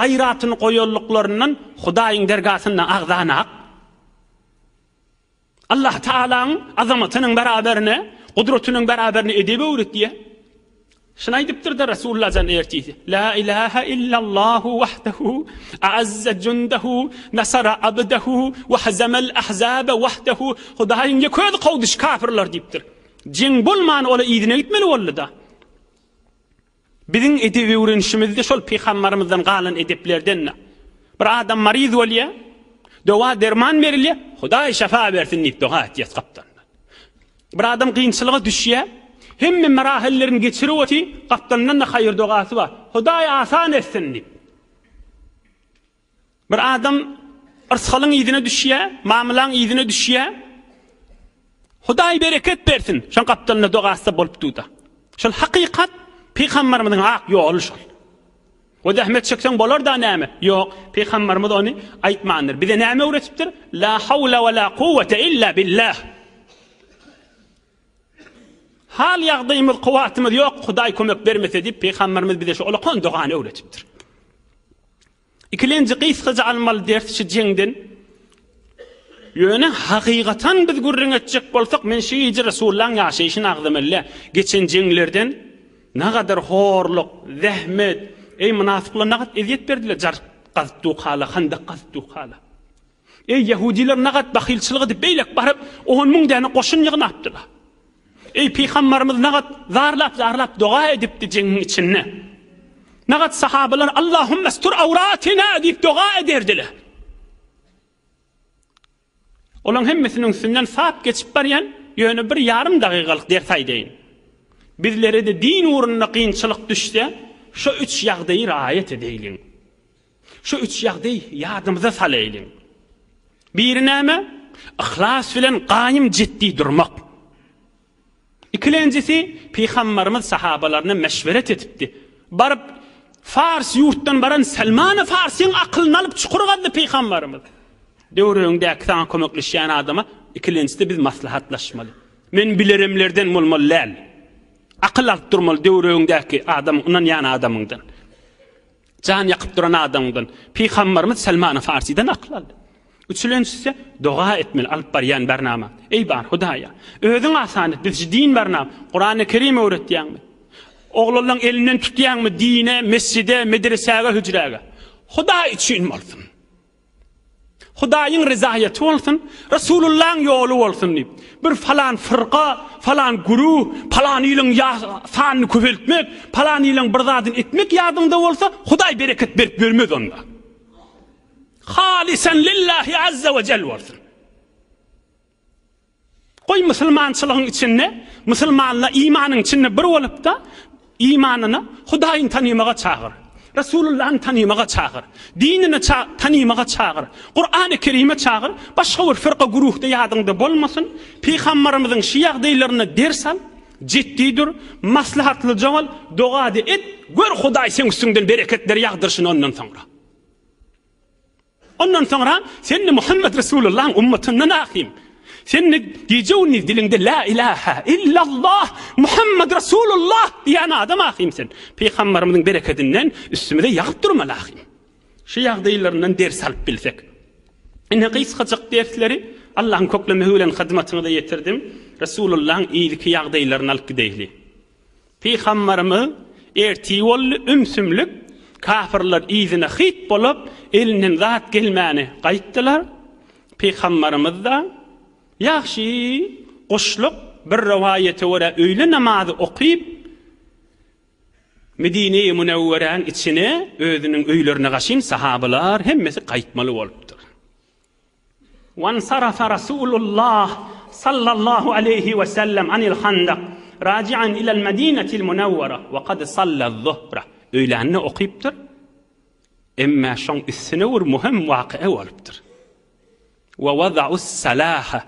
gayratyny goýanlyklarynyň Hudaýyň dergasyndan agdanak. Allah Taala'nın azamatynyň beraberine, kudretynyň beraberine edebe öwretdiýe. Şuna aýdypdyr da Resulullah jan ertidi. La ilaha illallah wahdahu a'azza jundahu nasara abdahu wa hazamal ahzaba wahdahu. Hudaýyň köz gowdyş kafirler diýipdir. Jiň bolman ola ýygyna gitmeli boldy da. Biziň edebe öwrenişimizde şol peýgamberimizden galan edeplerden. Bir adam mariz bolýa, dowa derman berilýär, Hudaý şafa bersin diýip doga etýär gapdan. Bir adam kıyınçılığa düşüyor. Hemme merahillerini geçiriyor ki kaptandan da hayır duası var. Hudaý asan etsin deyip. Bir adam ırskalın iyidine düşüyor, mamulan iyidine düşüyor. Hudaý bereket bersin. Şan kaptanına duası bolup tuda. Şol hakikat Peygamberimizin hak yolu şol. O da Ahmet çeksen bolar da näme? Yok, Peygamberimiz onu aýtmandyr. Bize näme öwretipdir? La havla ve la kuvvete illa billah. Hal ýagdaýymyz, kuwatymyz ýok, Hudaý kömek bermese diýip Peygamberimiz bize şu olakon dogany öwretipdir. İkilenji gysgaja almaly ders şu jeňden ýöne hakykatan biz gurrun etjek bolsak men şu ýyjy Resulullahyň ýaşaýyşyny agdymylla geçen jeňlerden nagadar horluk, zähmet, ey münafıklar nagat eziyet berdiler, jar gazdy hala, handak gazdy hala. Ey Yahudiler nagat bahilçylygy diýip beýlek baryp 10.000 däne goşun ýygnapdylar. Ey Peygamberimiz nagat zarlap dua edipdi jeňiň içinde. Nagat sahabalar Allahümme stur awratina diýip dua ederdiler. Olaň hemmesiniň üstünden sap geçip barýan ýöne bir ýarym dagygalyk ders aýdaýyn. Bizlere de din uğruna kıyınçılık düşse şu 3 ýagdaýy raýat edeýin. Şu 3 ýagdaýy ýadymyza salaýyn. Biri näme? Ihlas bilen gaýym jiddi durmak. İkilenjisi Peygamberimiz sahabalaryna meşweret etipdi. Barıp Fars ýurtdan baran Salman-ı Farsyň akylyny alyp çukurgady Peygamberimiz. Döwrüňde sana kömekleşýän adama ikilenjisi biz maslahatlaşmaly. Men bilerimlerden bolmaly. Akıl alıp durmaly döwrüňdäki adam unan ýany adamyňdan. Jan ýakyp duran adamyňdan. Peygamberimiz Salman-ı Farsy'dan akıl aldy. Üçüncüsü dua etmeli alıp barýan bernama. Ey bar Hudaýa, özüň asan et, biz din bernama, Kur'an-ı Kerim öwretýänmi? Oglalaryň elinden tutýanmy dine, mescide, medresäge, hücräge? Hudaý üçin bolsun. Hudaýyň rizaýaty bolsun, Resulullahyň ýoly bolsun diýip. Bir falan fırqa, falan guruh, falan ýylyň sanyny köpeltmek, falan ýylyň bir zadyny etmek ýadymda bolsa, Hudaý bereket berip bermez onda. Halisen lillahi azza ve celle bolsun. Koy musulmançylygyň içinde, musulmanla imanyň içinde bir bolup da imanyny Hudaýyň tanymaga çagyr. Resulullah'ın tanımaga çağır. Dinini tanımaga çağır. Kur'an-ı Kerim'e çağır. Başka bir firqa guruhda yadında bolmasın. Peygamberimizin şu ýagdaýlaryna ders al. Jiddidir, maslahatly jawal, dua et. Gör Hudaý sen üstünden bereketler ýagdyrsyn ondan sonra. Ondan sonra sen Muhammed Resulullah'ın ummatından akim. Sen diýjegni dilinde la ilaha illallah Muhammed Resulullah diýen adam akim sen. Peygamberimiziň bereketinden üstümize ýagyp durmaly akim. Şu ýagdaýlaryndan ders alyp bilsek. Ene gysgajak dersleri Allah'ın köklemi bilen hyzmatyny da ýetirdim. Resulullah'ın iýliki ýagdaýlaryny alyp gideyli. Peygamberimiz erti bolly ümsümlik kafirler iýzine hyt bolup elinden zat gelmäni gaýtdylar. Peygamberimiz da yaxşy goşluk bir rivayete göre öýle namazy okyp Medine-i Munawwaraň içine özüniň öýlerine gaşyn sahabalar hemmesi gaýtmaly bolupdyr. Wan sarafa Rasulullah sallallahu aleyhi ve sellem anil Handaq raji'an ila al-Madinati al-Munawwara ve qad salla az-zuhra. Öýlerini okypdyr. Emma şoň üstüne bir muhim waky'a bolupdyr. Ve wada'u as-salaha